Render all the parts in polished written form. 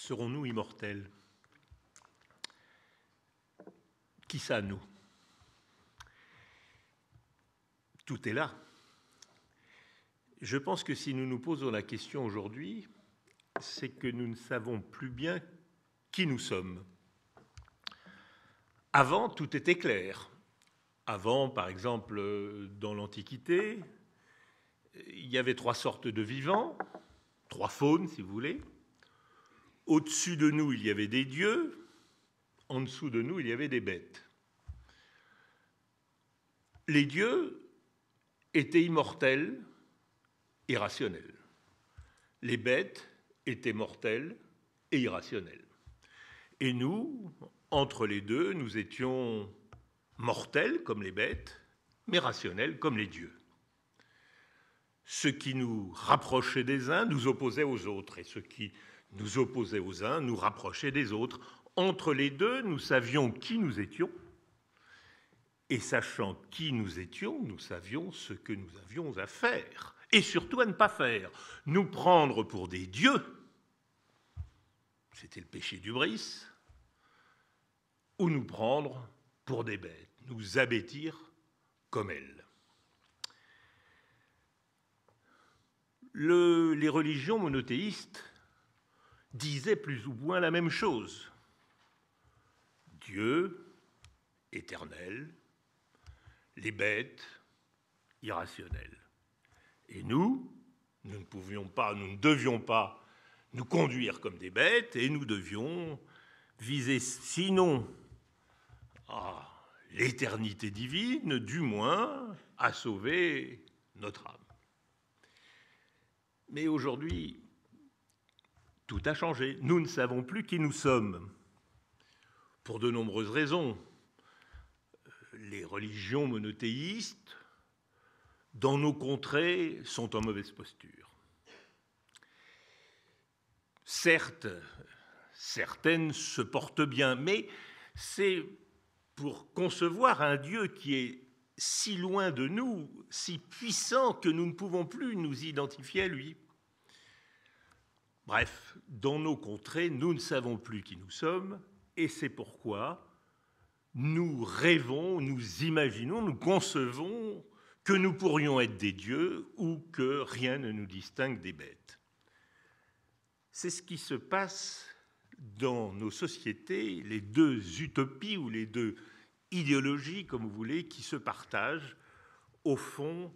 Serons-nous immortels? Qui ça, nous? Tout est là. Je pense que si nous nous posons la question aujourd'hui, c'est que nous ne savons plus bien qui nous sommes. Avant, tout était clair. Avant, par exemple, dans l'Antiquité, il y avait 3 sortes de vivants, 3 faunes, si vous voulez. Au-dessus de nous, il y avait des dieux. En dessous de nous, il y avait des bêtes. Les dieux étaient immortels et rationnels. Les bêtes étaient mortelles et irrationnelles. Et nous, entre les deux, nous étions mortels comme les bêtes, mais rationnels comme les dieux. Ce qui nous rapprochait des uns nous opposait aux autres, et ce qui nous opposait aux uns nous rapprochait des autres. Entre les deux, nous savions qui nous étions, et sachant qui nous étions, nous savions ce que nous avions à faire, et surtout à ne pas faire. Nous prendre pour des dieux, c'était le péché d'hubris, ou nous prendre pour des bêtes, nous abêtir comme elles. Les religions monothéistes disaient plus ou moins la même chose. Dieu, éternel, les bêtes, irrationnelles. Et nous ne pouvions pas, nous ne devions pas nous conduire comme des bêtes, et nous devions viser, sinon à l'éternité divine, du moins à sauver notre âme. Mais aujourd'hui, tout a changé. Nous ne savons plus qui nous sommes, pour de nombreuses raisons. Les religions monothéistes, dans nos contrées, sont en mauvaise posture. Certes, certaines se portent bien, mais c'est pour concevoir un Dieu qui est si loin de nous, si puissant que nous ne pouvons plus nous identifier à lui. Bref, dans nos contrées, nous ne savons plus qui nous sommes, et c'est pourquoi nous rêvons, nous imaginons, nous concevons que nous pourrions être des dieux ou que rien ne nous distingue des bêtes. C'est ce qui se passe dans nos sociétés, les deux utopies ou les deux idéologies, comme vous voulez, qui se partagent, au fond,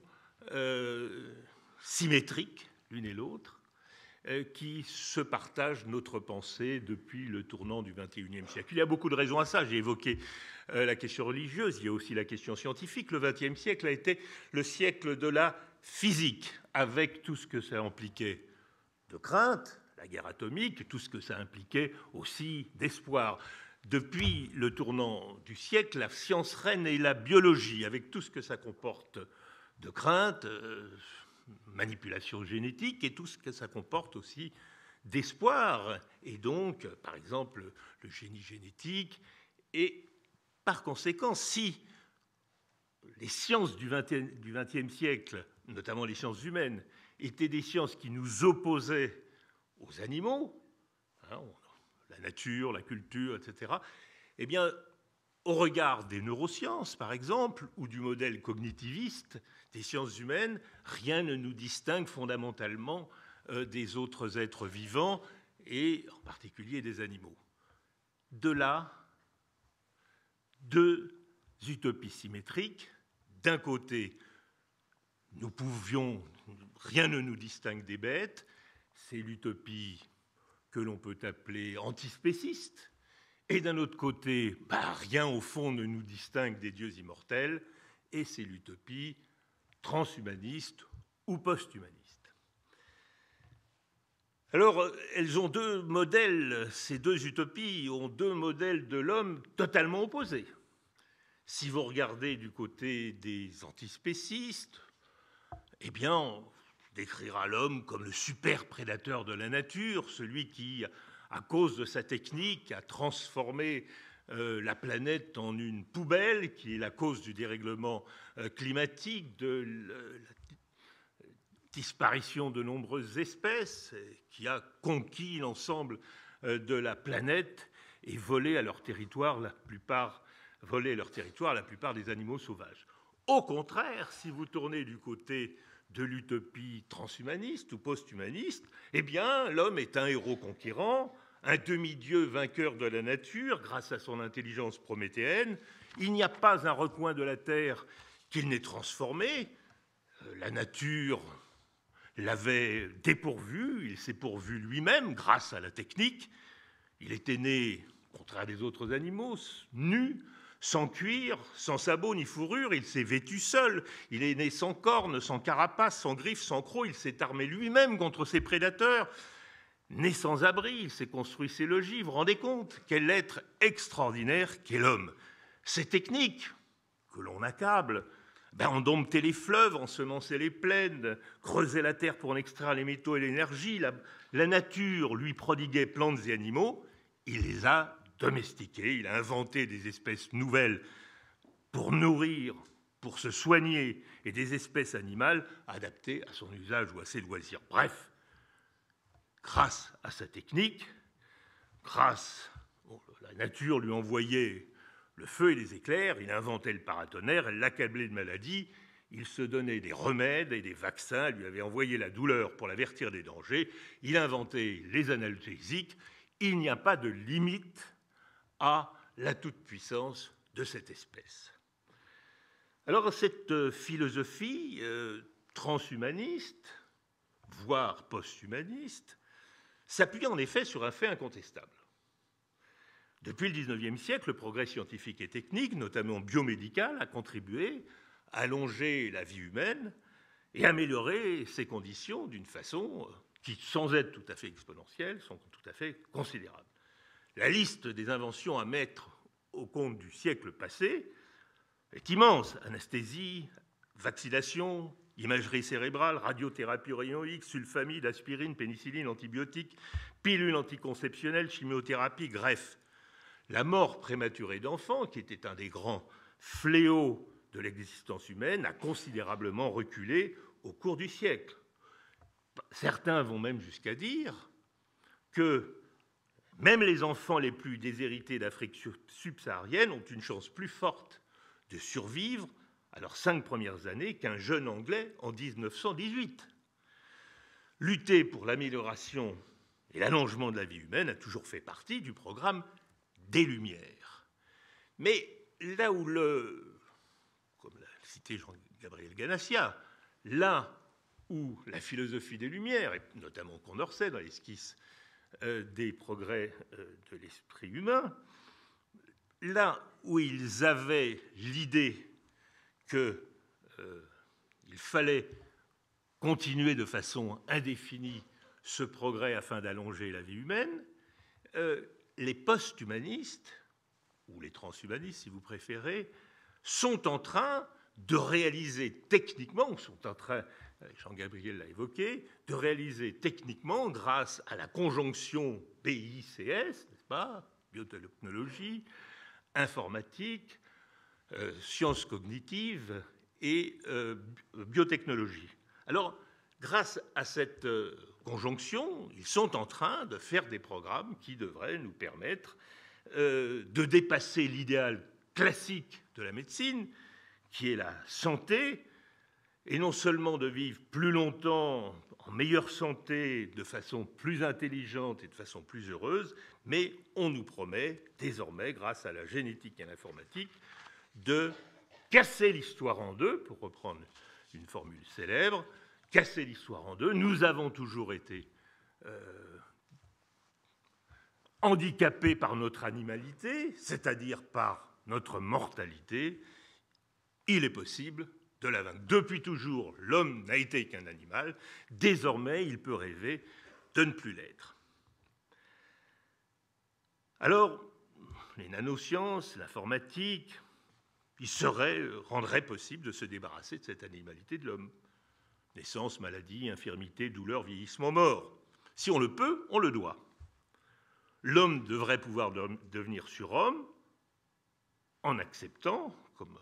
symétriques l'une et l'autre, qui se partagent notre pensée depuis le tournant du XXIe siècle. Il y a beaucoup de raisons à ça. J'ai évoqué la question religieuse, il y a aussi la question scientifique. Le XXe siècle a été le siècle de la physique, avec tout ce que ça impliquait de crainte, la guerre atomique, tout ce que ça impliquait aussi d'espoir. Depuis le tournant du siècle, la science reine est la biologie, avec tout ce que ça comporte de crainte, manipulation génétique, et tout ce que ça comporte aussi d'espoir, et donc, par exemple, le génie génétique. Et par conséquent, si les sciences du XXe siècle, notamment les sciences humaines, étaient des sciences qui nous opposaient aux animaux, la nature, la culture, etc., eh bien, au regard des neurosciences, par exemple, ou du modèle cognitiviste des sciences humaines, rien ne nous distingue fondamentalement des autres êtres vivants, et en particulier des animaux. De là, deux utopies symétriques. D'un côté, rien ne nous distingue des bêtes, c'est l'utopie que l'on peut appeler antispéciste, et d'un autre côté, rien au fond ne nous distingue des dieux immortels, et c'est l'utopie transhumaniste ou post-humaniste. Alors, elles ont deux modèles, ces deux utopies ont deux modèles de l'homme totalement opposés. Si vous regardez du côté des antispécistes, eh bien, on décrira l'homme comme le super prédateur de la nature, celui qui, à cause de sa technique, a transformé la planète en une poubelle, qui est la cause du dérèglement climatique, de la disparition de nombreuses espèces, qui a conquis l'ensemble de la planète et voler à leur territoire la plupart des animaux sauvages. Au contraire, si vous tournez du côté de l'utopie transhumaniste ou post-humaniste, eh bien, l'homme est un héros conquérant, un demi-dieu vainqueur de la nature grâce à son intelligence prométhéenne. Il n'y a pas un recoin de la Terre qu'il n'ait transformé. La nature l'avait dépourvu, il s'est pourvu lui-même grâce à la technique. Il était né, contraire des autres animaux, nu, sans cuir, sans sabots ni fourrure, il s'est vêtu seul. Il est né sans cornes, sans carapace, sans griffes, sans crocs. Il s'est armé lui-même contre ses prédateurs. Né sans abri, il s'est construit ses logis. Vous vous rendez compte quel être extraordinaire qu'est l'homme. Ces techniques que l'on accable, ont dompté les fleuves, ensemencé les plaines, creusé la terre pour en extraire les métaux et l'énergie. La nature lui prodiguait plantes et animaux. Il les a domestiqués. Il a inventé des espèces nouvelles pour nourrir, pour se soigner, et des espèces animales adaptées à son usage ou à ses loisirs. Bref, grâce à sa technique, la nature lui envoyait le feu et les éclairs, il inventait le paratonnerre, elle l'accablait de maladies, il se donnait des remèdes et des vaccins, elle lui avait envoyé la douleur pour l'avertir des dangers, il inventait les analgésiques. Il n'y a pas de limite à la toute-puissance de cette espèce. Alors cette philosophie transhumaniste, voire post-humaniste, s'appuie en effet sur un fait incontestable. Depuis le XIXe siècle, le progrès scientifique et technique, notamment biomédical, a contribué à allonger la vie humaine et améliorer ses conditions d'une façon qui, sans être tout à fait exponentielle, sont tout à fait considérables. La liste des inventions à mettre au compte du siècle passé est immense. Anesthésie, vaccination, imagerie cérébrale, radiothérapie rayon X, sulfamide, aspirine, pénicilline, antibiotiques, pilules anticonceptionnelles, chimiothérapie, greffe. La mort prématurée d'enfants, qui était un des grands fléaux de l'existence humaine, a considérablement reculé au cours du siècle. Certains vont même jusqu'à dire que même les enfants les plus déshérités d'Afrique subsaharienne ont une chance plus forte de survivre à leurs 5 premières années qu'un jeune Anglais en 1918. Lutter pour l'amélioration et l'allongement de la vie humaine a toujours fait partie du programme des Lumières. Mais là où comme l'a cité Jean-Gabriel Ganassia, là où la philosophie des Lumières, et notamment Condorcet dans l'esquisse des progrès de l'esprit humain, là où ils avaient l'idée qu'il fallait continuer de façon indéfinie ce progrès afin d'allonger la vie humaine, les post-humanistes, ou les transhumanistes si vous préférez, sont en train de réaliser techniquement, ou sont en train, Jean-Gabriel l'a évoqué, de réaliser techniquement, grâce à la conjonction BICS, n'est-ce pas, biotechnologie, informatique, sciences cognitives et biotechnologie. Alors, grâce à cette conjonction, ils sont en train de faire des programmes qui devraient nous permettre de dépasser l'idéal classique de la médecine, qui est la santé, et non seulement de vivre plus longtemps, en meilleure santé, de façon plus intelligente et de façon plus heureuse, mais on nous promet désormais, grâce à la génétique et à l'informatique, de casser l'histoire en deux, pour reprendre une formule célèbre, casser l'histoire en deux. Nous avons toujours été handicapés par notre animalité, c'est-à-dire par notre mortalité. Il est possible de la vaincre. Depuis toujours, l'homme n'a été qu'un animal. Désormais, il peut rêver de ne plus l'être. Alors, les nanosciences, l'informatique, il rendrait possible de se débarrasser de cette animalité de l'homme. Naissance, maladie, infirmité, douleur, vieillissement, mort. Si on le peut, on le doit. L'homme devrait pouvoir devenir surhomme en acceptant, comme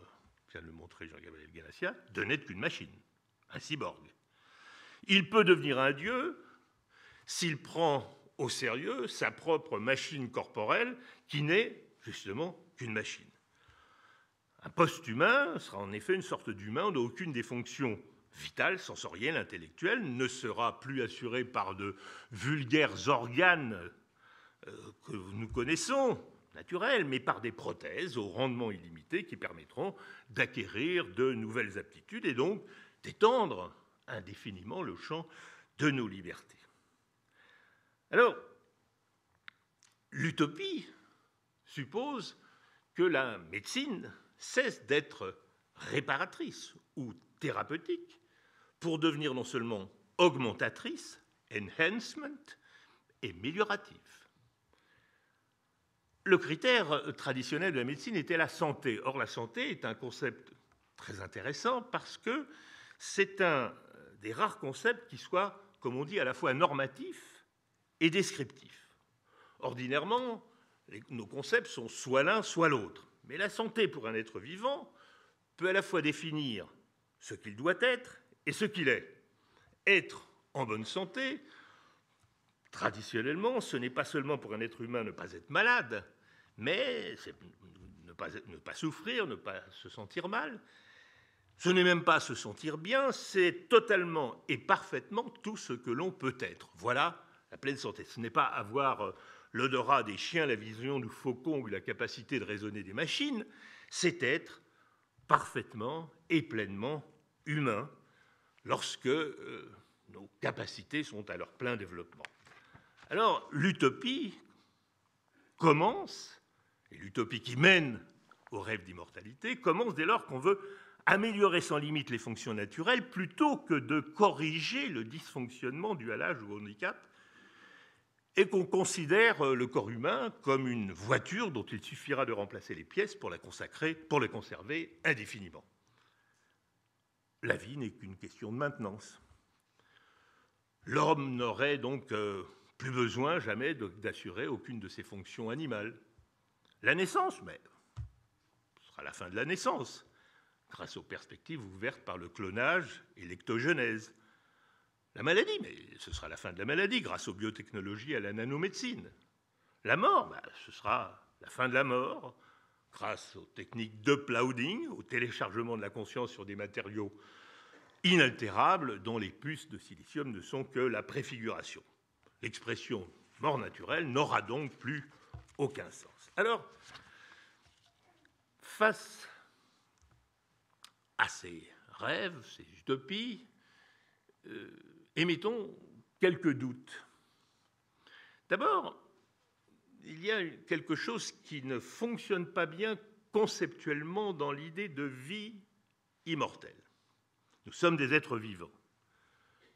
vient de le montrer Jean-Gabriel Ganassia, de n'être qu'une machine, un cyborg. Il peut devenir un dieu s'il prend au sérieux sa propre machine corporelle qui n'est justement qu'une machine. Un post-humain sera en effet une sorte d'humain dont aucune des fonctions vitales, sensorielles, intellectuelles ne sera plus assurée par de vulgaires organes que nous connaissons, naturels, mais par des prothèses au rendement illimité qui permettront d'acquérir de nouvelles aptitudes et donc d'étendre indéfiniment le champ de nos libertés. Alors, l'utopie suppose que la médecine cesse d'être réparatrice ou thérapeutique pour devenir non seulement augmentatrice, enhancement, et méliorative. Le critère traditionnel de la médecine était la santé. Or, la santé est un concept très intéressant parce que c'est un des rares concepts qui soit, comme on dit, à la fois normatif et descriptif. Ordinairement, nos concepts sont soit l'un, soit l'autre. Mais la santé pour un être vivant peut à la fois définir ce qu'il doit être et ce qu'il est. Être en bonne santé, traditionnellement, ce n'est pas seulement pour un être humain ne pas être malade, mais ne pas souffrir, ne pas se sentir mal. Ce n'est même pas se sentir bien, c'est totalement et parfaitement tout ce que l'on peut être. Voilà la pleine santé. Ce n'est pas avoir l'odorat des chiens, la vision du faucon ou la capacité de raisonner des machines, c'est être parfaitement et pleinement humain lorsque nos capacités sont à leur plein développement. Alors, l'utopie commence, et l'utopie qui mène au rêve d'immortalité, commence dès lors qu'on veut améliorer sans limite les fonctions naturelles plutôt que de corriger le dysfonctionnement dû à l'âge ou au handicap, et qu'on considère le corps humain comme une voiture dont il suffira de remplacer les pièces pour la conserver indéfiniment. La vie n'est qu'une question de maintenance. L'homme n'aurait donc plus besoin jamais d'assurer aucune de ses fonctions animales. La naissance, mais ce sera la fin de la naissance, grâce aux perspectives ouvertes par le clonage et l'ectogenèse. La maladie, mais ce sera la fin de la maladie, grâce aux biotechnologies et à la nanomédecine. La mort, ce sera la fin de la mort, grâce aux techniques d'uploading, au téléchargement de la conscience sur des matériaux inaltérables dont les puces de silicium ne sont que la préfiguration. L'expression mort naturelle n'aura donc plus aucun sens. Alors, face à ces rêves, ces utopies, émettons quelques doutes. D'abord, il y a quelque chose qui ne fonctionne pas bien conceptuellement dans l'idée de vie immortelle. Nous sommes des êtres vivants.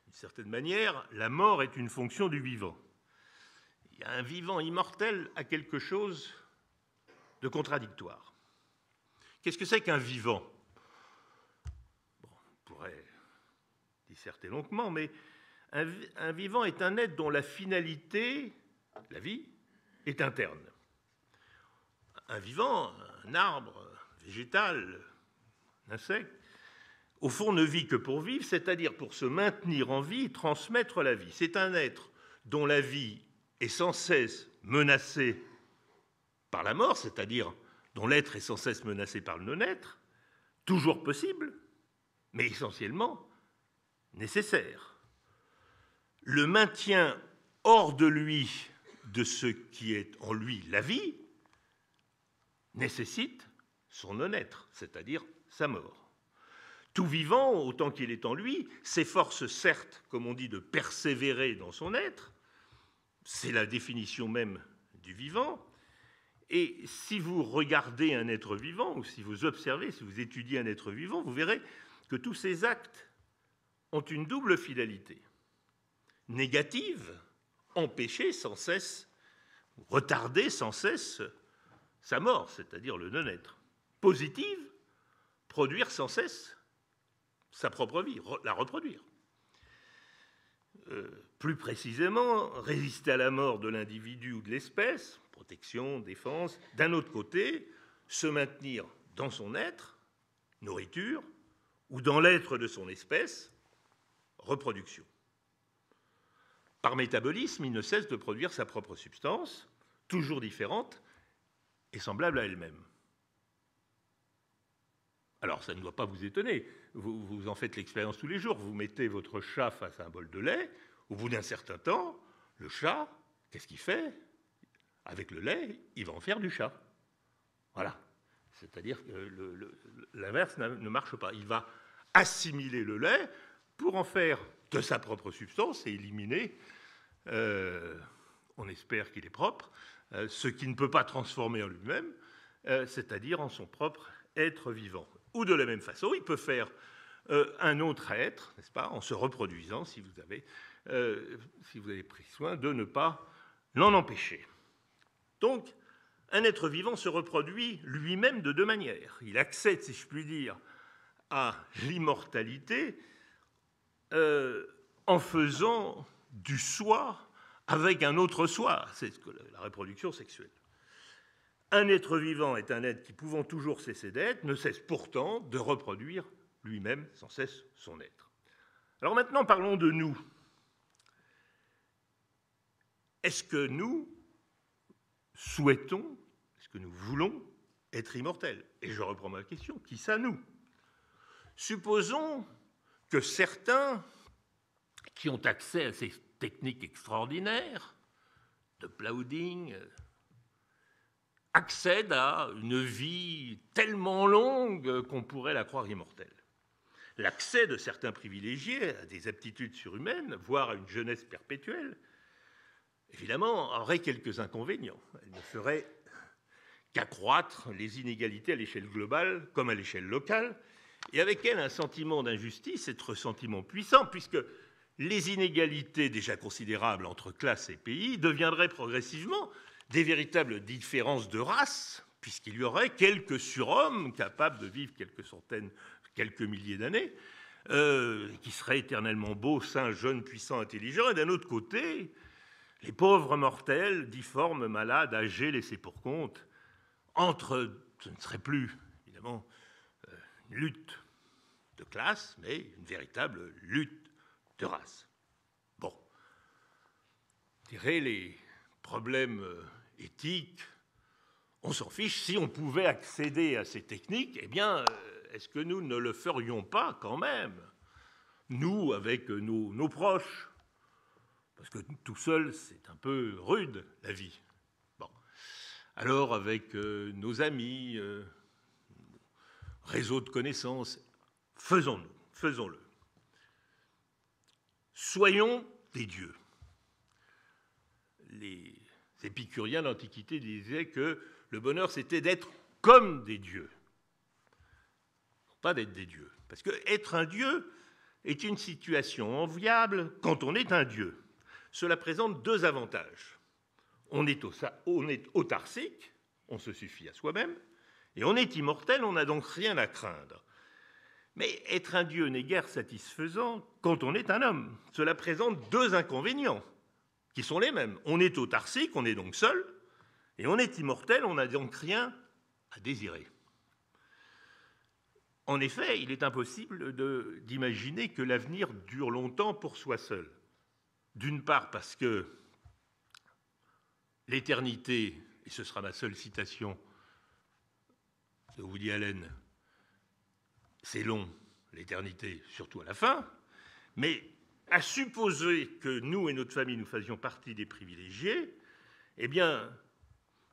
D'une certaine manière, la mort est une fonction du vivant. Il y a un vivant immortel à quelque chose de contradictoire. Qu'est-ce que c'est qu'un vivant ? Bon, on pourrait disserter longuement, mais un vivant est un être dont la finalité, la vie, est interne. Un vivant, un arbre, un végétal, un insecte, au fond ne vit que pour vivre, c'est-à-dire pour se maintenir en vie et transmettre la vie. C'est un être dont la vie est sans cesse menacée par la mort, c'est-à-dire dont l'être est sans cesse menacé par le non-être, toujours possible, mais essentiellement nécessaire. Le maintien hors de lui de ce qui est en lui la vie nécessite son non-être, c'est-à-dire sa mort. Tout vivant, autant qu'il est en lui, s'efforce certes, comme on dit, de persévérer dans son être, c'est la définition même du vivant, et si vous regardez un être vivant, ou si vous observez, si vous étudiez un être vivant, vous verrez que tous ces actes ont une double finalité. Négative, empêcher sans cesse, retarder sans cesse sa mort, c'est-à-dire le non-être. Positive, produire sans cesse sa propre vie, la reproduire. Plus précisément, résister à la mort de l'individu ou de l'espèce, protection, défense. D'un autre côté, se maintenir dans son être, nourriture, ou dans l'être de son espèce, reproduction. Par métabolisme, il ne cesse de produire sa propre substance, toujours différente et semblable à elle-même. Alors, ça ne doit pas vous étonner. Vous en faites l'expérience tous les jours. Vous mettez votre chat face à un bol de lait. Au bout d'un certain temps, le chat, qu'est-ce qu'il fait? Avec le lait, il va en faire du chat. Voilà. C'est-à-dire que l'inverse ne marche pas. Il va assimiler le lait pour en faire de sa propre substance et éliminer, on espère qu'il est propre, ce qui ne peut pas transformer en lui-même, c'est-à-dire en son propre être vivant. Ou de la même façon, il peut faire un autre être, n'est-ce pas, en se reproduisant, si vous avez pris soin de ne pas l'en empêcher. Donc, un être vivant se reproduit lui-même de deux manières. Il accède, si je puis dire, à l'immortalité en faisant du soi avec un autre soi. C'est la reproduction sexuelle. Un être vivant est un être qui, pouvant toujours cesser d'être, ne cesse pourtant de reproduire lui-même sans cesse son être. Alors maintenant, parlons de nous. Est-ce que nous souhaitons, est-ce que nous voulons être immortels? Et je reprends ma question, qui ça nous? Supposons que certains qui ont accès à ces techniques extraordinaires de clouding accèdent à une vie tellement longue qu'on pourrait la croire immortelle. L'accès de certains privilégiés à des aptitudes surhumaines, voire à une jeunesse perpétuelle, évidemment, aurait quelques inconvénients. Elle ne ferait qu'accroître les inégalités à l'échelle globale comme à l'échelle locale, et avec elle un sentiment d'injustice, et de ressentiment puissant, puisque les inégalités déjà considérables entre classes et pays deviendraient progressivement des véritables différences de race, puisqu'il y aurait quelques surhommes capables de vivre quelques centaines, quelques milliers d'années, qui seraient éternellement beaux, sains, jeunes, puissants, intelligents, et d'un autre côté, les pauvres mortels, difformes, malades, âgés, laissés pour compte, ce ne serait plus, évidemment, une lutte de classe, mais une véritable lutte de race. Bon, je dirais les problèmes éthiques, on s'en fiche. Si on pouvait accéder à ces techniques, eh bien, est-ce que nous ne le ferions pas quand même, nous, avec nos proches? Parce que tout seul, c'est un peu rude, la vie. Bon. Alors, avec nos amis, réseau de connaissances, faisons-le. Soyons des dieux. Les épicuriens d'l'Antiquité disaient que le bonheur, c'était d'être comme des dieux. Pas d'être des dieux. Parce que être un dieu est une situation enviable quand on est un dieu. Cela présente deux avantages. On est autarcique, on se suffit à soi-même, et on est immortel, on n'a donc rien à craindre. Mais être un dieu n'est guère satisfaisant quand on est un homme. Cela présente deux inconvénients, qui sont les mêmes. On est autarcique, on est donc seul, et on est immortel, on n'a donc rien à désirer. En effet, il est impossible d'imaginer que l'avenir dure longtemps pour soi seul. D'une part parce que l'éternité, et ce sera ma seule citation de Woody Allen, c'est long, l'éternité, surtout à la fin, mais à supposer que nous et notre famille, nous faisions partie des privilégiés, eh bien,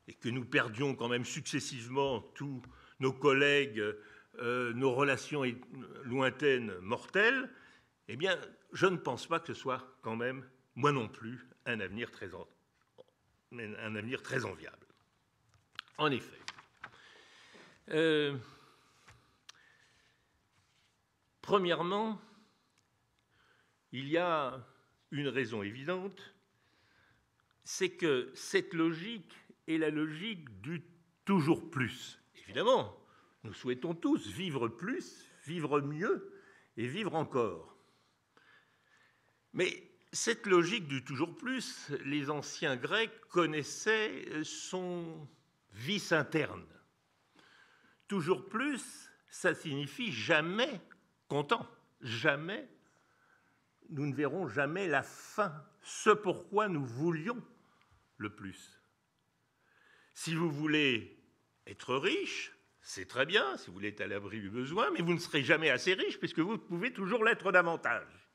et que nous perdions quand même successivement tous nos collègues, nos relations lointaines, mortelles, eh bien, je ne pense pas que ce soit quand même, moi non plus, un avenir très enviable. En effet, premièrement, il y a une raison évidente, c'est que cette logique est la logique du toujours plus. Évidemment, nous souhaitons tous vivre plus, vivre mieux et vivre encore. Mais cette logique du toujours plus, les anciens Grecs connaissaient son vice interne. Toujours plus, ça signifie jamais content, jamais nous ne verrons jamais la fin, ce pourquoi nous voulions le plus. Si vous voulez être riche, c'est très bien, si vous voulez être à l'abri du besoin, mais vous ne serez jamais assez riche puisque vous pouvez toujours l'être davantage.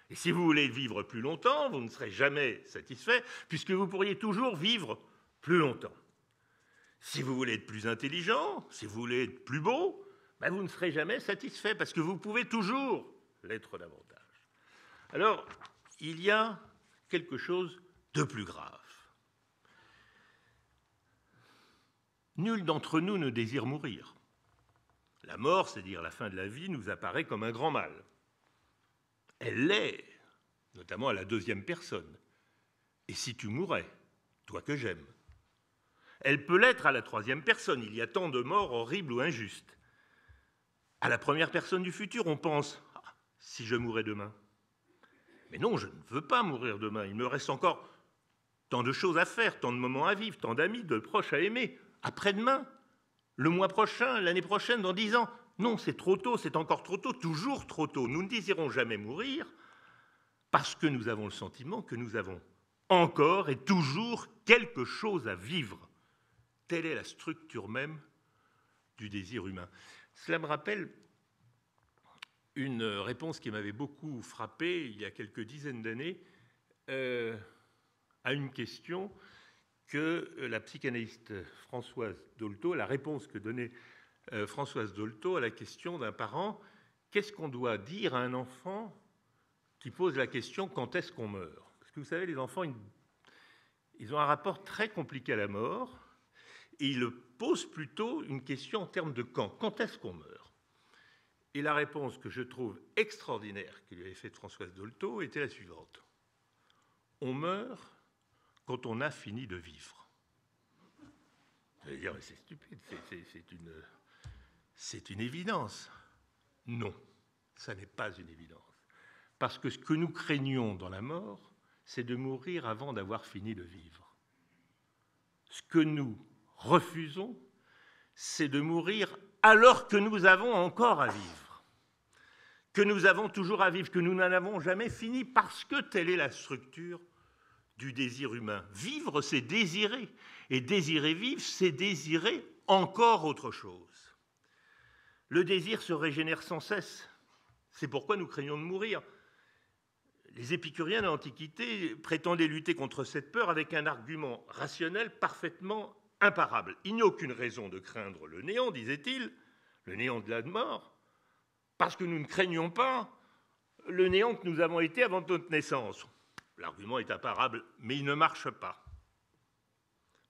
Et si vous voulez vivre plus longtemps, vous ne serez jamais satisfait puisque vous pourriez toujours vivre plus longtemps. Si vous voulez être plus intelligent, si vous voulez être plus beau, ben vous ne serez jamais satisfait parce que vous pouvez toujours l'être davantage. Alors, il y a quelque chose de plus grave. Nul d'entre nous ne désire mourir. La mort, c'est-à-dire la fin de la vie, nous apparaît comme un grand mal. Elle l'est, notamment à la deuxième personne. Et si tu mourais, toi que j'aime? Elle peut l'être à la troisième personne. Il y a tant de morts horribles ou injustes. À la première personne du futur, on pense « Ah, si je mourais demain ?» Mais non, je ne veux pas mourir demain. Il me reste encore tant de choses à faire, tant de moments à vivre, tant d'amis, de proches à aimer. Après-demain, le mois prochain, l'année prochaine, dans 10 ans. Non, c'est trop tôt, c'est encore trop tôt, toujours trop tôt. Nous ne désirons jamais mourir parce que nous avons le sentiment que nous avons encore et toujours quelque chose à vivre. Telle est la structure même du désir humain. Cela me rappelle une réponse qui m'avait beaucoup frappé il y a quelques dizaines d'années à une question que la psychanalyste Françoise Dolto, la réponse que donnait Françoise Dolto à la question d'un parent: qu'est-ce qu'on doit dire à un enfant qui pose la question quand est-ce qu'on meurt? Parce que vous savez, les enfants, ils ont un rapport très compliqué à la mort, et ils posent plutôt une question en termes de quand est-ce qu'on meurt? Et la réponse que je trouve extraordinaire que lui avait faite Françoise Dolto était la suivante: on meurt quand on a fini de vivre. Vous allez dire, mais c'est stupide, c'est une évidence. Non, ça n'est pas une évidence. Parce que ce que nous craignons dans la mort, c'est de mourir avant d'avoir fini de vivre. Ce que nous refusons, c'est de mourir alors que nous avons encore à vivre, que nous avons toujours à vivre, que nous n'en avons jamais fini, parce que telle est la structure du désir humain. Vivre, c'est désirer, et désirer vivre, c'est désirer encore autre chose. Le désir se régénère sans cesse. C'est pourquoi nous craignons de mourir. Les épicuriens de l'Antiquité prétendaient lutter contre cette peur avec un argument rationnel parfaitement imparable. Il n'y a aucune raison de craindre le néant, disait-il, le néant de la mort, parce que nous ne craignons pas le néant que nous avons été avant notre naissance. L'argument est imparable, mais il ne marche pas.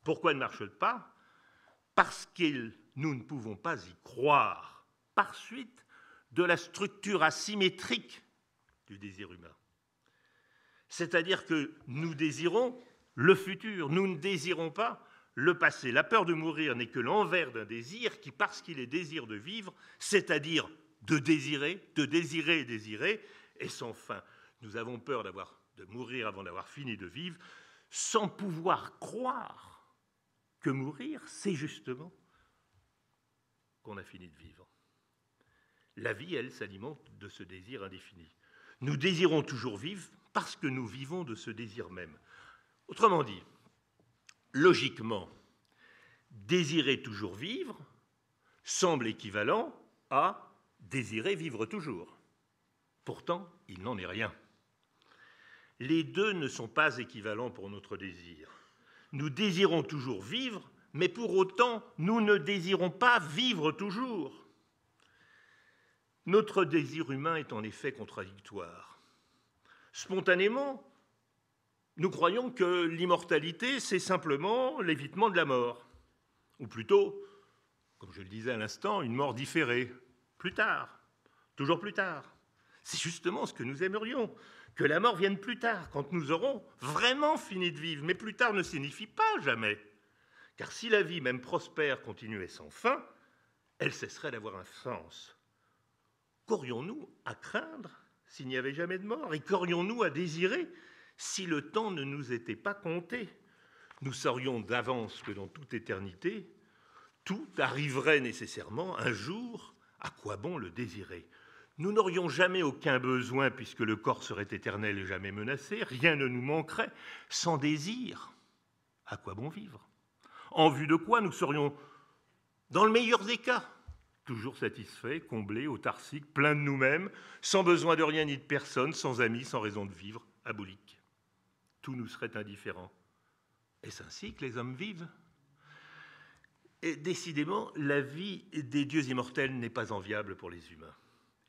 Pourquoi il ne marche pas? Parce que nous ne pouvons pas y croire, par suite de la structure asymétrique du désir humain. C'est-à-dire que nous désirons le futur, nous ne désirons pas le passé. La peur de mourir n'est que l'envers d'un désir qui, parce qu'il est désir de vivre, c'est-à-dire de désirer, et sans fin. Nous avons peur de mourir avant d'avoir fini de vivre, sans pouvoir croire que mourir, c'est justement qu'on a fini de vivre. La vie, elle, s'alimente de ce désir indéfini. Nous désirons toujours vivre parce que nous vivons de ce désir même. Autrement dit, logiquement, désirer toujours vivre semble équivalent à désirer vivre toujours. Pourtant, il n'en est rien. Les deux ne sont pas équivalents pour notre désir. Nous désirons toujours vivre, mais pour autant, nous ne désirons pas vivre toujours. Notre désir humain est en effet contradictoire. Spontanément, nous croyons que l'immortalité, c'est simplement l'évitement de la mort. Ou plutôt, comme je le disais à l'instant, une mort différée. Plus tard, toujours plus tard. C'est justement ce que nous aimerions, que la mort vienne plus tard, quand nous aurons vraiment fini de vivre. Mais plus tard ne signifie pas jamais. Car si la vie, même prospère, continuait sans fin, elle cesserait d'avoir un sens. Qu'aurions-nous à craindre s'il n'y avait jamais de mort? Et qu'aurions-nous à désirer si le temps ne nous était pas compté? Nous saurions d'avance que dans toute éternité, tout arriverait nécessairement un jour. À quoi bon le désirer? Nous n'aurions jamais aucun besoin, puisque le corps serait éternel et jamais menacé, rien ne nous manquerait. Sans désir, à quoi bon vivre? En vue de quoi nous serions, dans le meilleur des cas, toujours satisfaits, comblés, autarciques, pleins de nous-mêmes, sans besoin de rien ni de personne, sans amis, sans raison de vivre, aboliques. Tout nous serait indifférent. Est-ce ainsi que les hommes vivent? Et décidément, la vie des dieux immortels n'est pas enviable pour les humains.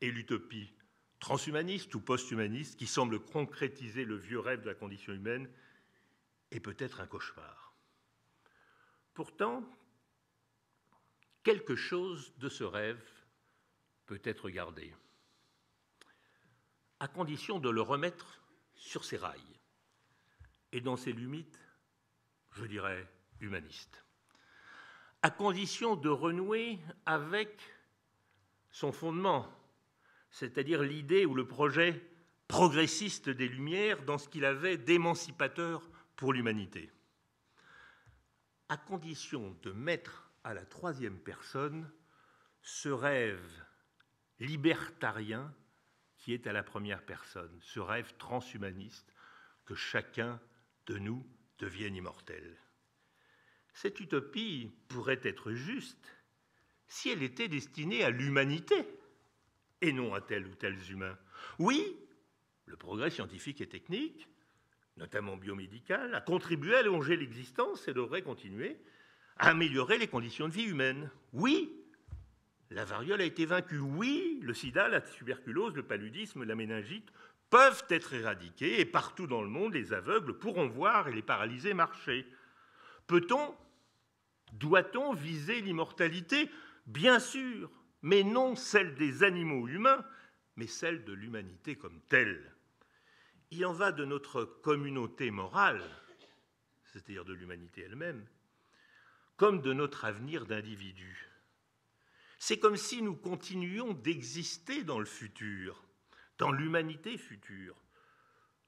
Et l'utopie transhumaniste ou post-humaniste qui semble concrétiser le vieux rêve de la condition humaine est peut-être un cauchemar. Pourtant, quelque chose de ce rêve peut être gardé, à condition de le remettre sur ses rails et dans ses limites, je dirais, humanistes, à condition de renouer avec son fondement, c'est-à-dire l'idée ou le projet progressiste des Lumières dans ce qu'il avait d'émancipateur pour l'humanité, à condition de mettre à la troisième personne ce rêve libertarien qui est à la première personne, ce rêve transhumaniste que chacun de nous devienne immortel. Cette utopie pourrait être juste si elle était destinée à l'humanité et non à tel ou tels humains. Oui, le progrès scientifique et technique, notamment biomédical, a contribué à allonger l'existence et devrait continuer à améliorer les conditions de vie humaines. Oui, la variole a été vaincue. Oui, le sida, la tuberculose, le paludisme, la méningite peuvent être éradiqués et partout dans le monde, les aveugles pourront voir et les paralysés marcher. Peut-on, doit-on viser l'immortalité? Bien sûr, mais non celle des animaux humains, mais celle de l'humanité comme telle. Il en va de notre communauté morale, c'est-à-dire de l'humanité elle-même, comme de notre avenir d'individu. C'est comme si nous continuions d'exister dans le futur, dans l'humanité future.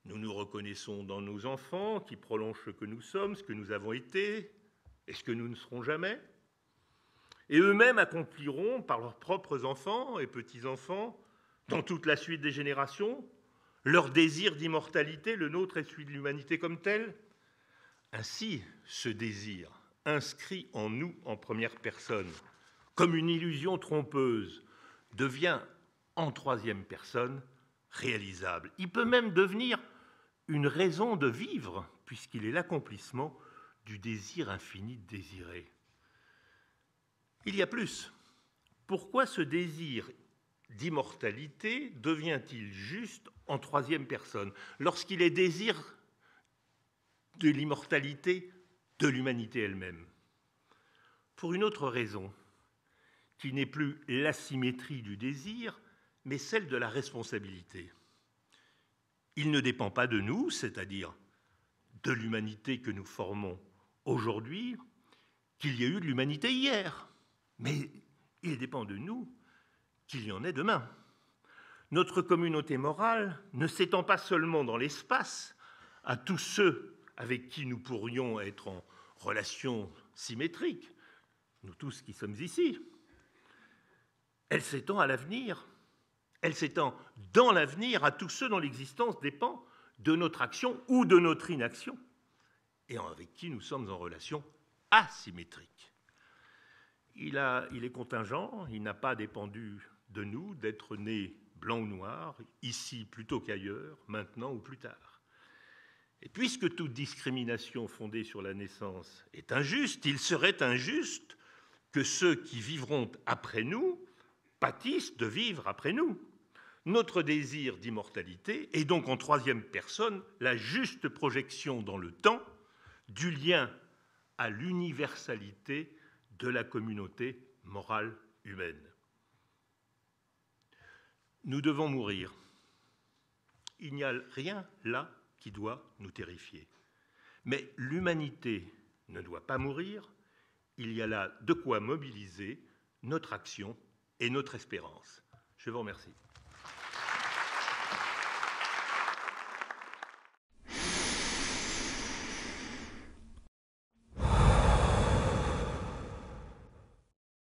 Nous nous reconnaissons dans nos enfants qui prolongent ce que nous sommes, ce que nous avons été et ce que nous ne serons jamais. Et eux-mêmes accompliront par leurs propres enfants et petits-enfants, dans toute la suite des générations, leur désir d'immortalité, le nôtre et celui de l'humanité comme tel. Ainsi, ce désir, inscrit en nous en première personne, comme une illusion trompeuse, devient en troisième personne réalisable. Il peut même devenir une raison de vivre, puisqu'il est l'accomplissement du désir infini de désirer. Il y a plus. Pourquoi ce désir d'immortalité devient-il juste en troisième personne, lorsqu'il est désir de l'immortalité de l'humanité elle-même? Pour une autre raison, qui n'est plus l'asymétrie du désir, mais celle de la responsabilité. Il ne dépend pas de nous, c'est-à-dire de l'humanité que nous formons aujourd'hui, qu'il y ait eu de l'humanité hier, mais il dépend de nous qu'il y en ait demain. Notre communauté morale ne s'étend pas seulement dans l'espace à tous ceux avec qui nous pourrions être en relation symétrique, nous tous qui sommes ici. Elle s'étend à l'avenir. Elle s'étend dans l'avenir à tous ceux dont l'existence dépend de notre action ou de notre inaction et avec qui nous sommes en relation asymétrique. Il est contingent, il n'a pas dépendu de nous d'être nés blanc ou noir, ici plutôt qu'ailleurs, maintenant ou plus tard. Et puisque toute discrimination fondée sur la naissance est injuste, il serait injuste que ceux qui vivront après nous pâtissent de vivre après nous. Notre désir d'immortalité est donc en troisième personne la juste projection dans le temps du lien à l'universalité de la communauté morale humaine. Nous devons mourir. Il n'y a rien là qui doit nous terrifier. Mais l'humanité ne doit pas mourir. Il y a là de quoi mobiliser notre action et notre espérance. Je vous remercie.